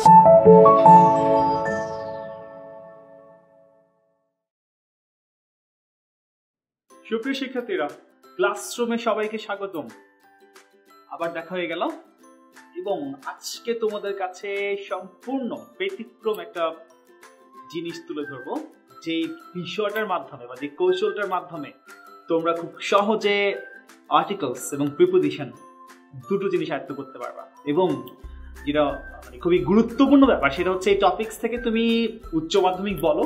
সুপ্রিয় শিক্ষার্থীরা, ক্লাসরুমে সবাইকে স্বাগতম। আবার দেখা হয়ে গেল এবং আজকে তোমাদের কাছে সম্পূর্ণ ব্যতিক্রম একটা জিনিস তুলে ধরবো, যে বিষয়টার মাধ্যমে বা যে কৌশলটার মাধ্যমে তোমরা খুব সহজে আর্টিকেলস এবং প্রিপোজিশন দুটো জিনিস আয়ত্ত করতে পারবা। এবং যেটা খুবই গুরুত্বপূর্ণ ব্যাপার সেটা হচ্ছে এই টপিকস থেকে তুমি উচ্চ মাধ্যমিক বলো,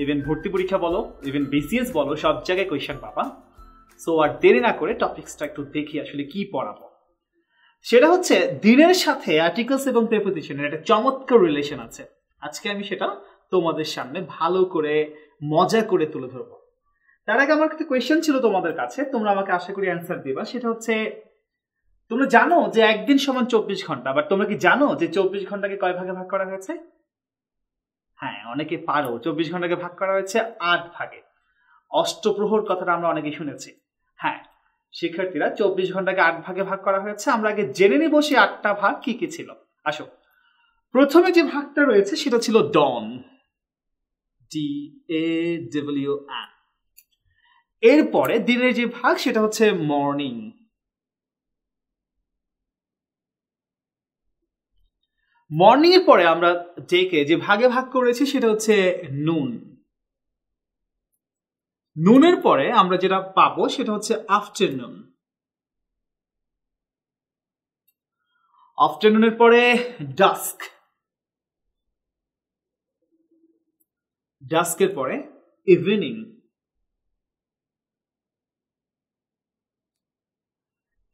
ইভেন ভর্তি পরীক্ষা বলো, ইভেন বিসিএস বলো, সব জায়গায় কোয়েশ্চেন পাবা। সো আর দেরি না করে টপিকসটা একটু দেখি আসলে কি পড়াবো। সেটা হচ্ছে দিনের সাথে আর্টিকেলস এবং প্রিপোজিশনের একটা চমৎকার রিলেশন আছে। আজকে আমি সেটা তোমাদের সামনে ভালো করে মজা করে তুলে ধরবো। তার আগে আমার একটা কোয়েশ্চেন ছিল তোমাদের কাছে, তোমরা আমাকে আশা করি অ্যান্সার দিবা। সেটা হচ্ছে, তোমরা জানো যে একদিন সমান 24 ঘন্টা, বাট তোমরা কি জানো যে 24 ঘন্টাকে কয় ভাগে ভাগ করা হয়েছে? হ্যাঁ, অনেকে পারো। 24 ঘন্টাকে ভাগ করা হয়েছে 8 ভাগে। অষ্টপ্রহর কথাটা আমরা অনেকেই শুনেছি। হ্যাঁ শিক্ষার্থীরা, 24 ঘন্টাকে 8 ভাগে ভাগ করা হয়েছে। আমরা আগে জেনে নিব সেই 8টা ভাগ কি কি ছিল। আসো, প্রথমে যে ভাগটা রয়েছে সেটা ছিল ডন, DAWN। এরপরে দিনের যে ভাগ সেটা হচ্ছে মর্নিং। মর্নিং এর পরে আমরা ডেকে যে ভাগে ভাগ করেছি সেটা হচ্ছে নুন। নুনের পরে আমরা যেটা পাবো সেটা হচ্ছে আফটারনুন। আফটারনুনের পরে ডাস্ক। ডাস্কের পরে ইভিনিং।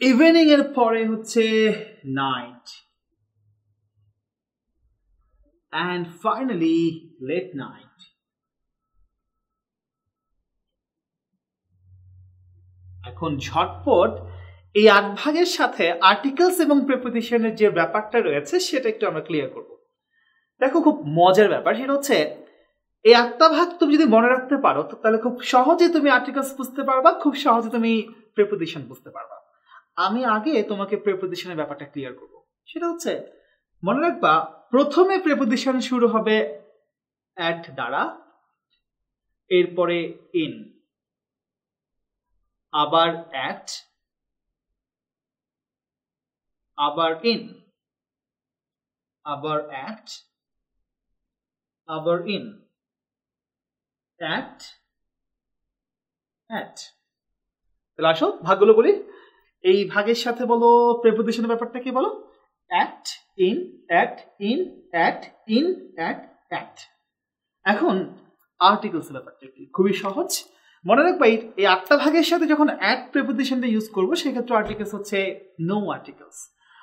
ইভিনিং এর পরে হচ্ছে night. and finally late night. এখন ঝটপট এই 8 ভাগের সাথে আর্টিকেলস এবং প্রিপোজিশনের যে ব্যাপারটা রয়েছে সেটা একটু আমরা ক্লিয়ার করব। দেখো, খুব মজার ব্যাপার সেটা হচ্ছে, এই 8টা ভাগ তুমি যদি মনে রাখতে পারো তাহলে খুব সহজে তুমি আর্টিকেলস বুঝতে পারবা, খুব সহজে তুমি প্রিপোজিশন বুঝতে পারবা। আমি আগে তোমাকে প্রিপোজিশনের ব্যাপারটা ক্লিয়ার করব। সেটা হচ্ছে, মনে রাখবা প্রথমে প্রিপোজিশন শুরু হবে অ্যাট দ্বারা, এরপরে ইন, আবার অ্যাট, আবার ইন, আবার অ্যাট, আবার ইন, অ্যাট, অ্যাট। তাহলে আসো ভাগগুলো বলি। এই ভাগের সাথে বলো প্রিপোজিশনের ব্যাপারটা কি বলো? At, in, at, in, at, in, at, at. এখন আর্টিকেলস ব্যাপারটা কি খুবই সহজ। মনে রাখবা এই 8টা ভাগের সাথে যখন অ্যাট প্রিপোজিশনটা ইউজ করবো সেক্ষেত্রে আর্টিকেলস হচ্ছে নো আর্টিকেলস,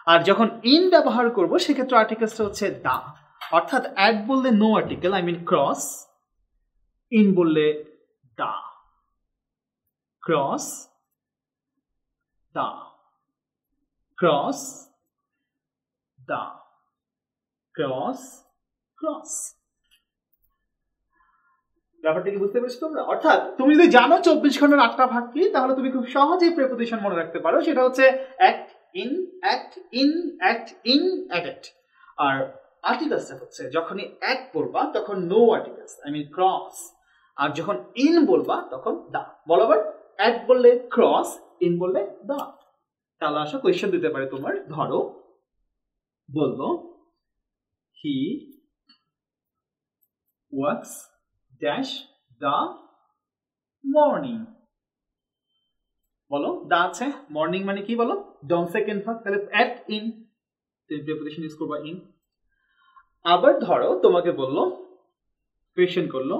আর যখন ইন ব্যবহার করবো সেক্ষেত্রে আর্টিকেলসটা হচ্ছে দা। অর্থাৎ অ্যাট বললে no article, I mean cross. In বললে the, cross, the, cross, the, cross, cross. ব্যাপারটা কি বুঝতে পেরেছো তোমরা? অর্থাৎ তুমি যদি জানো 24 ঘন্টার 8টা ভাগ কি, তাহলে তুমি খুব সহজেই প্রিপোজিশন মনে রাখতে পারো। সেটা হচ্ছে at, in, at, in, at, in, at. আর আর্টিকেলসটা হচ্ছে যখনই অ্যাট বলবা তখন no articles, I mean cross. আর যখন ইন বলবা তখন দা। বলো আবার, অ্যাট বললে ক্রস, ইন বললে দা। তাহলে আসো কোয়েশ্চেন দিতে পারে তোমার। ধরো বলবো, he works dash the morning. বলো, দা আছে, মর্নিং মানে কি বলো? ডন সেকেন্ড ভাগ, তাহলে অ্যাট ইন, তুমি প্রিপোজিশন ইউজ করবা ইন। আবার ধরো তোমাকে বললো, কোয়েশ্চেন করলো,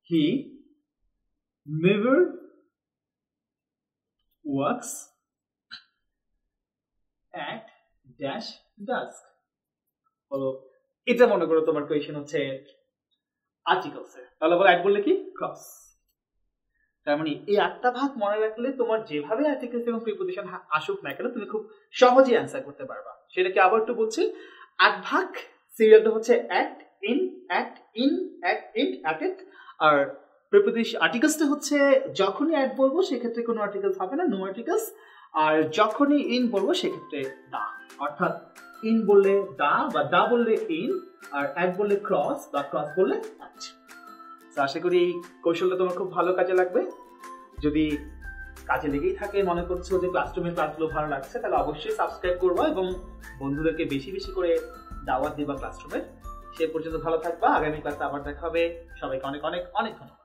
he never works at dash dusk. বলো, এটা মনে করো তোমার কোয়েশ্চেন হচ্ছে আর্টিকেলসে, তাহলে বলো অ্যাট বললে কি? ক্রস। তার মানে এই 8টা ভাগ মনে রাখলে তোমার যেভাবে আর্টিকেলস এবং প্রিপোজিশন আসুক না কেন তুমি খুব সহজেই অ্যান্সার করতে পারবা। সেটাকে আবার একটু বলছি, 8 ভাগ সিরিয়ালটা হচ্ছে at, in, at, in, at, in, at it. আর প্রিপোজিশন আর্টিকেলসটা হচ্ছে যখনই অ্যাট বলবো সেক্ষেত্রে কোনো আর্টিকেলস হবে না, নো আর্টিকেলস। আর যখনই ইন বলবো সেক্ষেত্রে দা। অর্থাৎ ইন বললে দা বা দা বললে ইন, আর অ্যাট বললে ক্রস বা ক্রস বললে অ্যাট। আশা করি এই কৌশলটা তোমার খুব ভালো কাজে লাগবে। যদি কাজে লেগেই থাকে, মনে করছো যে ক্লাসরুমের ক্লাসগুলো ভালো লাগছে, তাহলে অবশ্যই সাবস্ক্রাইব করবা এবং বন্ধুদেরকে বেশি বেশি করে দাওয়াত দিবা ক্লাসরুমের। সে পর্যন্ত ভালো থাকবা। আগামী ক্লাসে আবার দেখা হবে। সবাইকে অনেক অনেক অনেক ধন্যবাদ।